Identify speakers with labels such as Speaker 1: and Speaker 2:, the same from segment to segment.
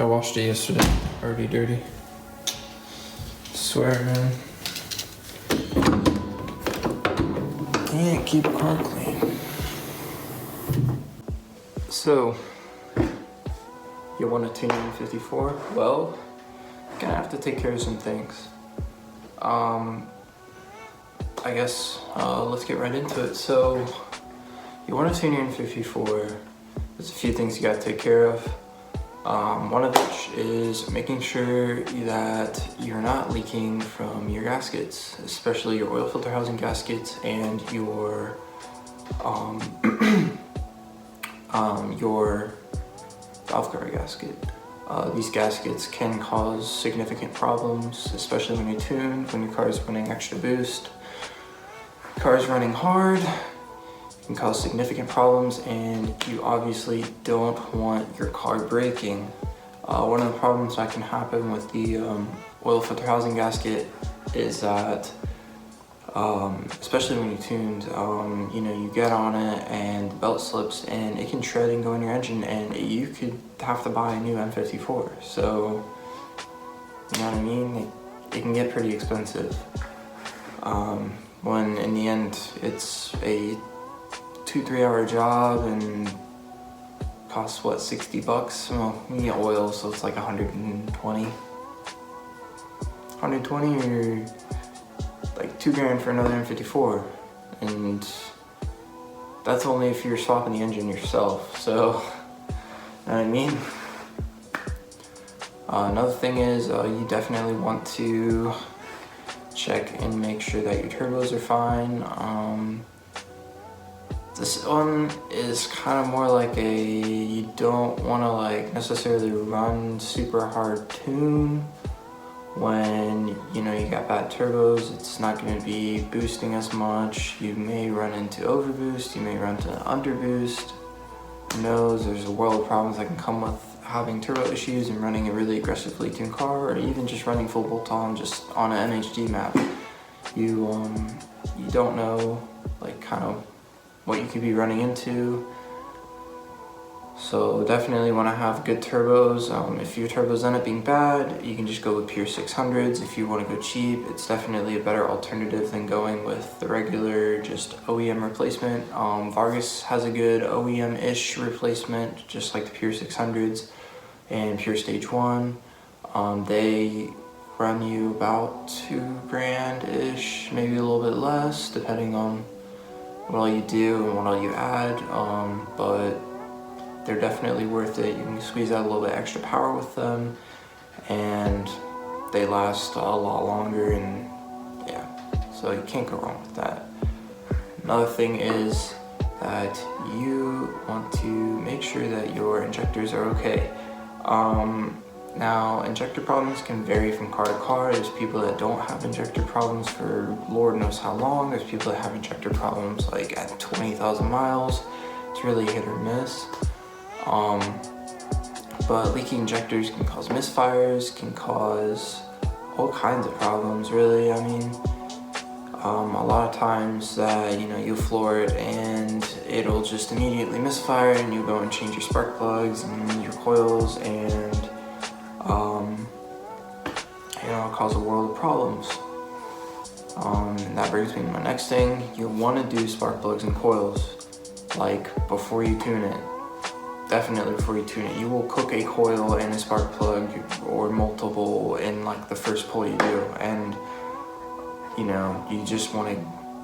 Speaker 1: I washed it yesterday. Already dirty. Swear, man. Can't keep a car clean. So, you want to tune in N54? Well, you're gonna have to take care of some things. I guess let's get right into it. So, you want to tune in N54. There's a few things you gotta take care of. One of which is making sure that you're not leaking from your gaskets, especially your oil filter housing gaskets and your valve cover gasket. These gaskets can cause significant problems, especially when you tune, when your car is running extra boost. Car is running hard, it can cause significant problems, and you obviously don't want your car breaking. One of the problems that can happen with the oil filter housing gasket is that, especially when you tuned, you get on it and the belt slips and it can shred and go in your engine, and you could have to buy a new N54. So, you know what I mean? It can get pretty expensive. When in the end, it's a 2-3 hour job and costs what, $60? Well, you get oil, so it's like 120 or like $2,000 for another N54, and that's only if you're swapping the engine yourself. So, you know what I mean? Another thing is you definitely want to check and make sure that your turbos are fine. This one is kind of more like you don't want to like necessarily run super hard tune when you got bad turbos. It's not going to be boosting as much. You may run into overboost, you may run into underboost. Who knows? There's a world of problems that can come with having turbo issues and running a really aggressively tuned car, or even just running full bolt-on just on an MHD map. You don't know like kind of what you could be running into. So definitely want to have good turbos. If your turbos end up being bad, you can just go with pure 600s. If you want to go cheap, it's definitely a better alternative than going with the regular just OEM replacement. Vargas has a good OEM-ish replacement, just like the pure 600s and pure stage 1. They run you about $2,000-ish, maybe a little bit less, depending on what all you do and what all you add, but they're definitely worth it. You can squeeze out a little bit extra power with them, and they last a lot longer, and yeah, so you can't go wrong with that. Another thing is that you want to make sure that your injectors are okay. Now, injector problems can vary from car to car. There's people that don't have injector problems for Lord knows how long. There's people that have injector problems like at 20,000 miles. It's really hit or miss. But leaky injectors can cause misfires, can cause all kinds of problems, really. I mean, a lot of times that, you'll floor it and it'll just immediately misfire, and you'll go and change your spark plugs and your coils, and cause a world of problems. And that brings me to my next thing. You want to do spark plugs and coils like before you tune it. Definitely before you tune it. You will cook a coil and a spark plug or multiple in like the first pull you do, and you just want to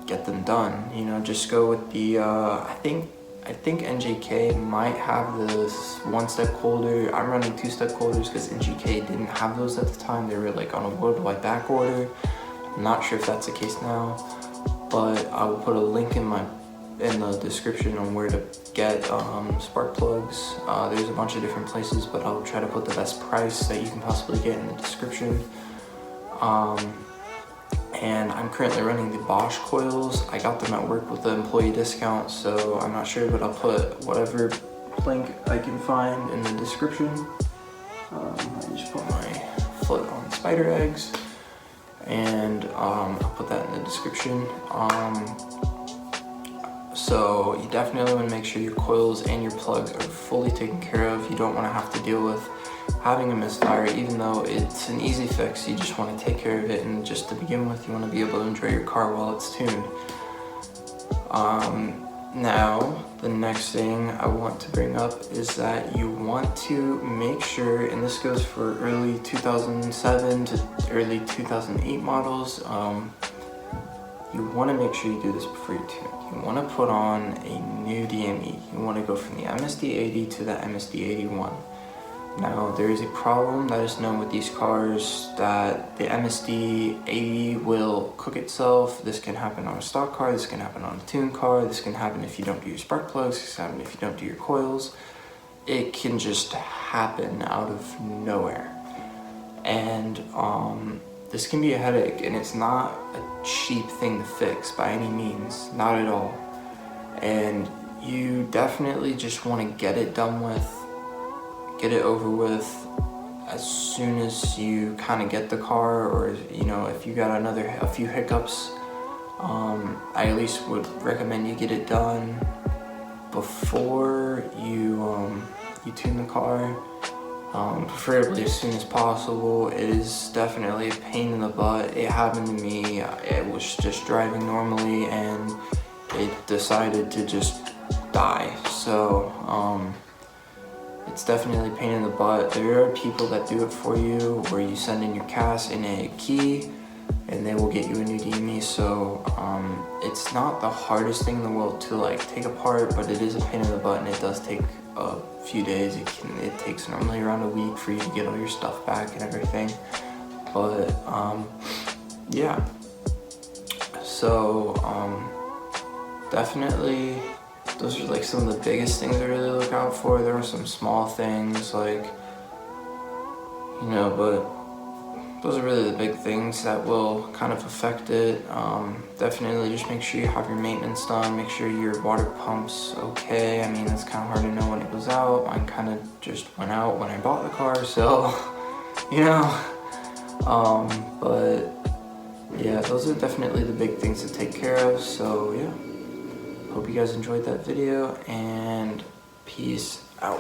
Speaker 1: get them done. Just go with the I think NJK might have this 1-step colder. I'm running 2-step colders because NGK didn't have those at the time. They were like on a worldwide back order. I'm not sure if that's the case now, but I will put a link in the description on where to get spark plugs. There's a bunch of different places, but I'll try to put the best price that you can possibly get in the description. And I'm currently running the Bosch coils. I got them at work with the employee discount, so I'm not sure, but I'll put whatever link I can find in the description. I just put my foot on spider eggs, and I'll put that in the description. So you definitely want to make sure your coils and your plugs are fully taken care of. You don't want to have to deal with having a misfire, even though it's an easy fix, you just want to take care of it, and just to begin with, you want to be able to enjoy your car while it's tuned. Now, the next thing I want to bring up is that you want to make sure, and this goes for early 2007 to early 2008 models, you want to make sure you do this before you tune. You want to put on a new DME. You want to go from the MSD80 to the MSD81. Now, there is a problem that is known with these cars, that the MSD80 will cook itself. This can happen on a stock car, this can happen on a tuned car, this can happen if you don't do your spark plugs, this can happen if you don't do your coils. It can just happen out of nowhere. And this can be a headache, and it's not a cheap thing to fix by any means, not at all. And you definitely just want to get it done with, get it over with as soon as you kind of get the car, or you know, if you got a few hiccups, I at least would recommend you get it done before you tune the car, preferably as soon as possible. It is definitely a pain in the butt. It happened to me. I was just driving normally and it decided to just die. So it's definitely a pain in the butt. There are people that do it for you, where you send in your CAS and a key and they will get you a new DME. So it's not the hardest thing in the world to like take apart, but it is a pain in the butt, and it does take a few days. It takes normally around a week for you to get all your stuff back and everything. But yeah, so definitely those are like some of the biggest things I really look out for. There are some small things like, you know, but those are really the big things that will kind of affect it. Definitely just make sure you have your maintenance done, make sure your water pump's okay. I mean, it's kind of hard to know when it goes out. Mine kind of just went out when I bought the car, so, you know. But yeah, those are definitely the big things to take care of. So yeah, hope you guys enjoyed that video, and peace out.